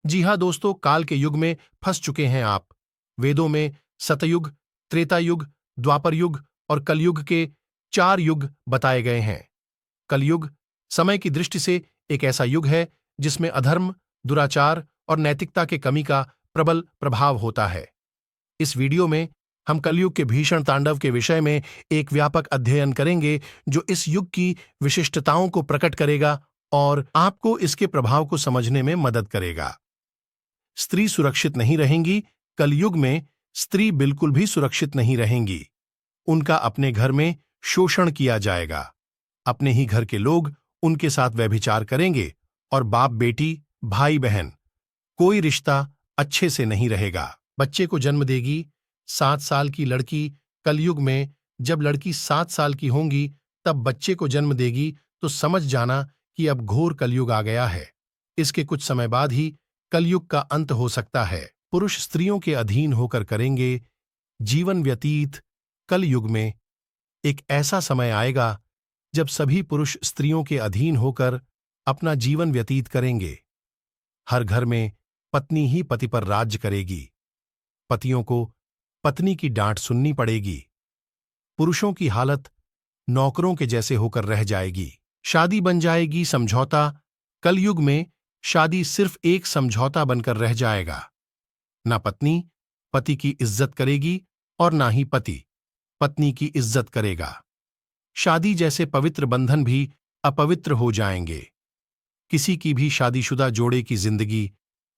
जी हाँ दोस्तों, काल के युग में फंस चुके हैं आप। वेदों में सतयुग, त्रेता युग, द्वापर युग और कलयुग के 4 युग बताए गए हैं। कलयुग समय की दृष्टि से एक ऐसा युग है जिसमें अधर्म, दुराचार और नैतिकता के कमी का प्रबल प्रभाव होता है। इस वीडियो में हम कलयुग के भीषण तांडव के विषय में एक व्यापक अध्ययन करेंगे जो इस युग की विशिष्टताओं को प्रकट करेगा और आपको इसके प्रभाव को समझने में मदद करेगा। स्त्री सुरक्षित नहीं रहेंगी। कलयुग में स्त्री बिल्कुल भी सुरक्षित नहीं रहेंगी। उनका अपने घर में शोषण किया जाएगा। अपने ही घर के लोग उनके साथ व्यभिचार करेंगे और बाप बेटी, भाई बहन, कोई रिश्ता अच्छे से नहीं रहेगा। बच्चे को जन्म देगी 7 साल की लड़की। कलयुग में जब लड़की 7 साल की होंगी तब बच्चे को जन्म देगी तो समझ जाना कि अब घोर कलयुग आ गया है। इसके कुछ समय बाद ही कलयुग का अंत हो सकता है। पुरुष स्त्रियों के अधीन होकर करेंगे जीवन व्यतीत। कलयुग में एक ऐसा समय आएगा जब सभी पुरुष स्त्रियों के अधीन होकर अपना जीवन व्यतीत करेंगे। हर घर में पत्नी ही पति पर राज्य करेगी। पतियों को पत्नी की डांट सुननी पड़ेगी। पुरुषों की हालत नौकरों के जैसे होकर रह जाएगी। शादी बन जाएगी समझौता। कलयुग में शादी सिर्फ एक समझौता बनकर रह जाएगा। ना पत्नी पति की इज्जत करेगी और ना ही पति पत्नी की इज्जत करेगा। शादी जैसे पवित्र बंधन भी अपवित्र हो जाएंगे। किसी की भी शादीशुदा जोड़े की जिंदगी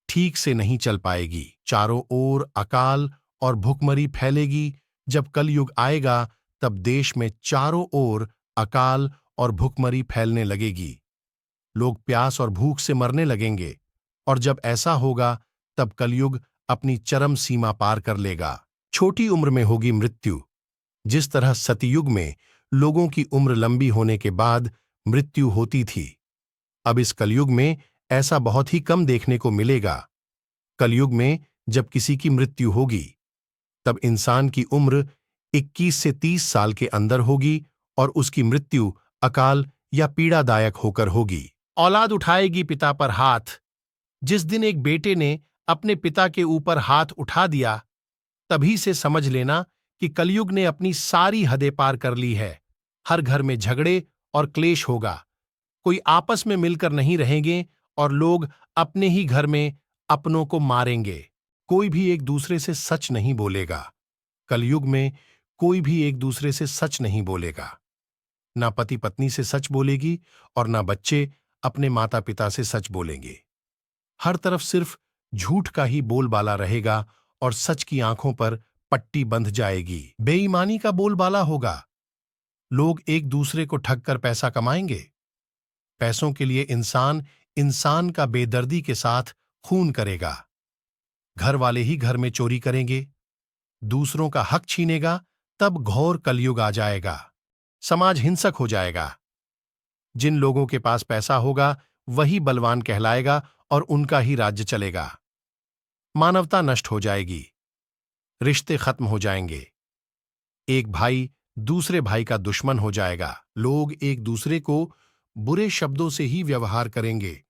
ठीक से नहीं चल पाएगी। चारों ओर अकाल और भुखमरी फैलेगी। जब कलयुग आएगा तब देश में चारों ओर अकाल और भुखमरी फैलने लगेगी। लोग प्यास और भूख से मरने लगेंगे और जब ऐसा होगा तब कलयुग अपनी चरम सीमा पार कर लेगा। छोटी उम्र में होगी मृत्यु। जिस तरह सतयुग में लोगों की उम्र लंबी होने के बाद मृत्यु होती थी, अब इस कलयुग में ऐसा बहुत ही कम देखने को मिलेगा। कलयुग में जब किसी की मृत्यु होगी तब इंसान की उम्र 21 से 30 साल के अंदर होगी और उसकी मृत्यु अकाल या पीड़ादायक होकर होगी। औलाद उठाएगी पिता पर हाथ। जिस दिन एक बेटे ने अपने पिता के ऊपर हाथ उठा दिया तभी से समझ लेना कि कलयुग ने अपनी सारी हदें पार कर ली है। हर घर में झगड़े और क्लेश होगा। कोई आपस में मिलकर नहीं रहेंगे और लोग अपने ही घर में अपनों को मारेंगे। कोई भी एक दूसरे से सच नहीं बोलेगा। कलयुग में कोई भी एक दूसरे से सच नहीं बोलेगा। ना पति पत्नी से सच बोलेगी और ना बच्चे अपने माता पिता से सच बोलेंगे। हर तरफ सिर्फ झूठ का ही बोलबाला रहेगा और सच की आंखों पर पट्टी बंध जाएगी। बेईमानी का बोलबाला होगा। लोग एक दूसरे को ठग कर पैसा कमाएंगे। पैसों के लिए इंसान इंसान का बेदर्दी के साथ खून करेगा। घर वाले ही घर में चोरी करेंगे, दूसरों का हक छीनेगा। तब घोर कलयुग आ जाएगा। समाज हिंसक हो जाएगा। जिन लोगों के पास पैसा होगा वही बलवान कहलाएगा और उनका ही राज्य चलेगा। मानवता नष्ट हो जाएगी। रिश्ते खत्म हो जाएंगे। एक भाई दूसरे भाई का दुश्मन हो जाएगा। लोग एक दूसरे को बुरे शब्दों से ही व्यवहार करेंगे।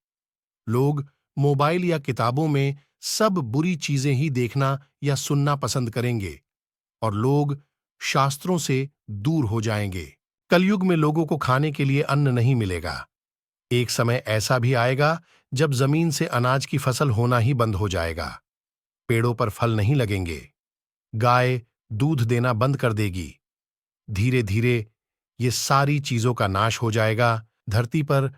लोग मोबाइल या किताबों में सब बुरी चीजें ही देखना या सुनना पसंद करेंगे और लोग शास्त्रों से दूर हो जाएंगे। कलयुग में लोगों को खाने के लिए अन्न नहीं मिलेगा। एक समय ऐसा भी आएगा जब जमीन से अनाज की फसल होना ही बंद हो जाएगा। पेड़ों पर फल नहीं लगेंगे। गाय दूध देना बंद कर देगी। धीरे धीरे ये सारी चीजों का नाश हो जाएगा। धरती पर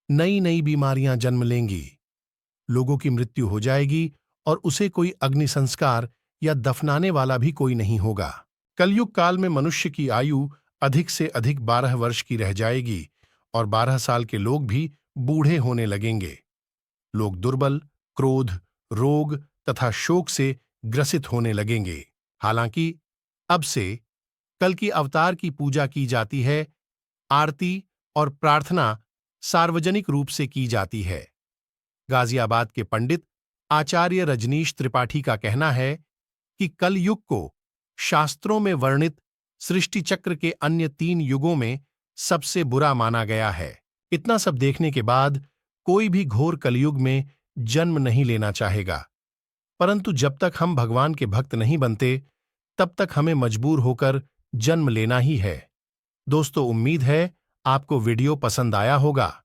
नई नई बीमारियां जन्म लेंगी। लोगों की मृत्यु हो जाएगी और उसे कोई अग्नि संस्कार या दफनाने वाला भी कोई नहीं होगा। कलयुग काल में मनुष्य की आयु अधिक से अधिक 12 वर्ष की रह जाएगी और 12 साल के लोग भी बूढ़े होने लगेंगे। लोग दुर्बल, क्रोध, रोग तथा शोक से ग्रसित होने लगेंगे। हालांकि अब से कल की अवतार की पूजा की जाती है। आरती और प्रार्थना सार्वजनिक रूप से की जाती है। गाजियाबाद के पंडित आचार्य रजनीश त्रिपाठी का कहना है कि कलयुग को शास्त्रों में वर्णित सृष्टि चक्र के अन्य 3 युगों में सबसे बुरा माना गया है। इतना सब देखने के बाद कोई भी घोर कलयुग में जन्म नहीं लेना चाहेगा। परंतु जब तक हम भगवान के भक्त नहीं बनते, तब तक हमें मजबूर होकर जन्म लेना ही है। दोस्तों, उम्मीद है आपको वीडियो पसंद आया होगा।